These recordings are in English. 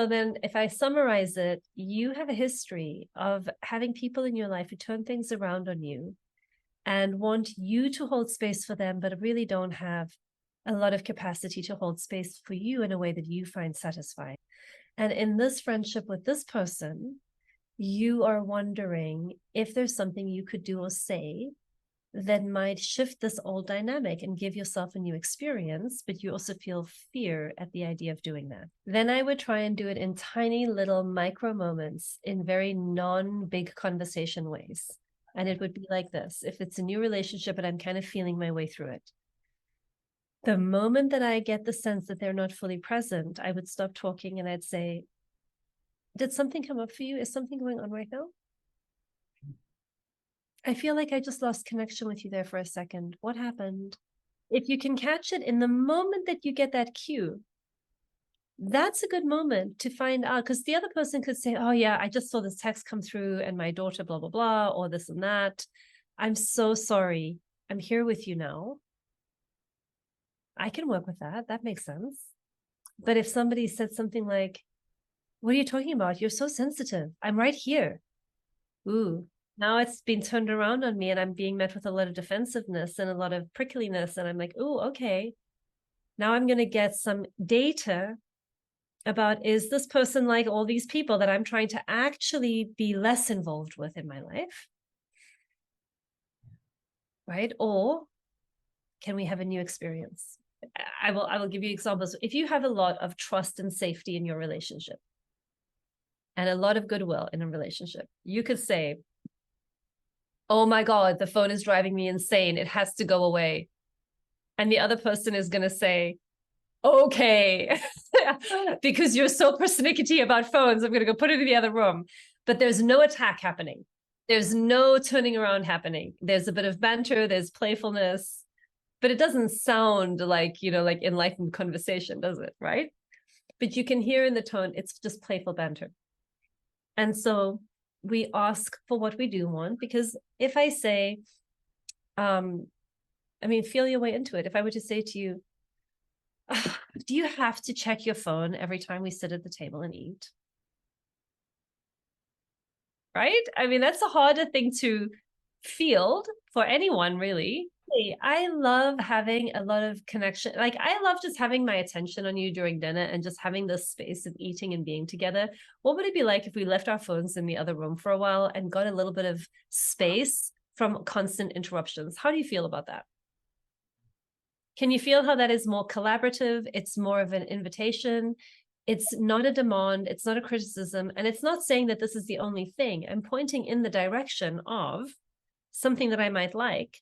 So then if I summarize it, you have a history of having people in your life who turn things around on you and want you to hold space for them, but really don't have a lot of capacity to hold space for you in a way that you find satisfying. And in this friendship with this person, you are wondering if there's something you could do or say that might shift this old dynamic and give yourself a new experience, but you also feel fear at the idea of doing that. Then I would try and do it in tiny little micro moments in very non-big conversation ways. And it would be like this. If it's a new relationship and I'm kind of feeling my way through it, the moment that I get the sense that they're not fully present, I would stop talking and I'd say, did something come up for you? Is something going on right now? I feel like I just lost connection with you there for a second. What happened? If you can catch it in the moment that you get that cue, that's a good moment to find out, because the other person could say, oh yeah, I just saw this text come through and my daughter, blah, blah, blah, or this and that. I'm so sorry. I'm here with you now. I can work with that. That makes sense. But if somebody said something like, what are you talking about? You're so sensitive. I'm right here. Ooh, now it's been turned around on me and I'm being met with a lot of defensiveness and a lot of prickliness. And I'm like, oh, okay. Now I'm going to get some data about, is this person like all these people that I'm trying to actually be less involved with in my life? Right? Or can we have a new experience? I will give you examples. If you have a lot of trust and safety in your relationship and a lot of goodwill in a relationship, you could say, oh my God, the phone is driving me insane. It has to go away. And the other person is going to say, okay, because you're so persnickety about phones, I'm going to go put it in the other room. But there's no attack happening. There's no turning around happening. There's a bit of banter, there's playfulness, but it doesn't sound like, you know, like enlightened conversation, does it? Right? But you can hear in the tone, it's just playful banter. And so we ask for what we do want, because if I say, feel your way into it. If I were to say to you, do you have to check your phone every time we sit at the table and eat? Right? I mean, that's a harder thing to field for anyone, really. I love having a lot of connection. Like, I love just having my attention on you during dinner and just having this space of eating and being together. What would it be like if we left our phones in the other room for a while and got a little bit of space from constant interruptions? How do you feel about that? Can you feel how that is more collaborative? It's more of an invitation. It's not a demand. It's not a criticism. And it's not saying that this is the only thing. I'm pointing in the direction of something that I might like.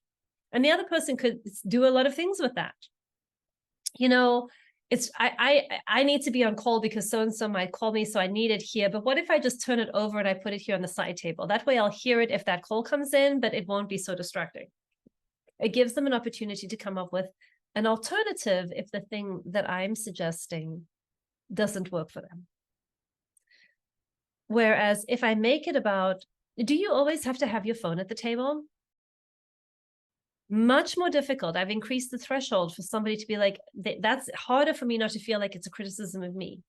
And the other person could do a lot of things with that. You know, it's I need to be on call because so-and-so might call me, so I need it here. But what if I just turn it over and I put it here on the side table? That way I'll hear it if that call comes in, but it won't be so distracting. It gives them an opportunity to come up with an alternative if the thing that I'm suggesting doesn't work for them. Whereas if I make it about, do you always have to have your phone at the table? Much more difficult. I've increased the threshold for somebody to be like, that's harder for me not to feel like it's a criticism of me.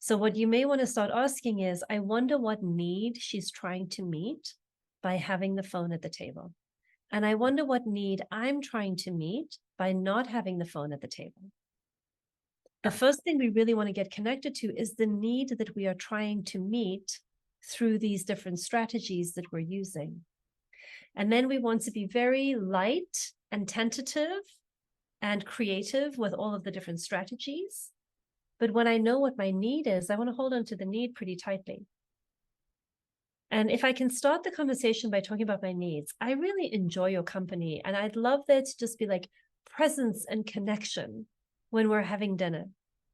So what you may want to start asking is, I wonder what need she's trying to meet by having the phone at the table. And I wonder what need I'm trying to meet by not having the phone at the table. The first thing we really want to get connected to is the need that we are trying to meet through these different strategies that we're using. And then we want to be very light and tentative and creative with all of the different strategies. But when I know what my need is, I want to hold on to the need pretty tightly. And if I can start the conversation by talking about my needs, I really enjoy your company. And I'd love there to just be like presence and connection when we're having dinner.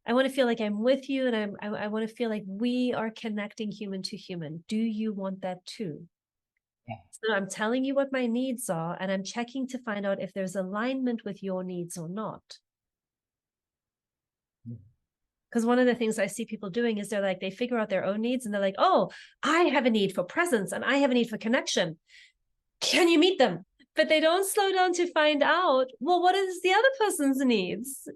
I want to feel like I'm with you, and I want to feel like we are connecting human to human. Do you want that too? Yeah. So I'm telling you what my needs are, and I'm checking to find out if there's alignment with your needs or not. Because one of the things I see people doing is they figure out their own needs and they're like, oh, I have a need for presence and I have a need for connection. Can you meet them? But they don't slow down to find out, well, what is the other person's needs?